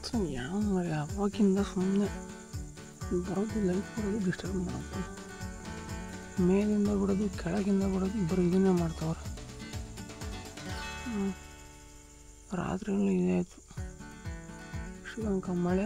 ಸೊ ಯಾವ ಯಾವಾಗಿಂದ ಸುಮ್ಮನೆ ಬರೋದು, ಲೈಟ್ ಬರೋದು, ಡಿಸ್ಟರ್ಬ್ ಮಾಡಪ್ಪ. ಮೇಲಿಂದ ಬಿಡೋದು, ಕೆಳಗಿಂದ ಬಿಡೋದು, ಇಬ್ಬರು ಇದನ್ನೇ ಮಾಡ್ತಾವ್ರೆ. ರಾತ್ರಿಯಲ್ಲಿ ಇದೇ ಆಯಿತು. ಶ್ರೀಲಂಕಾ ಮಳೆ.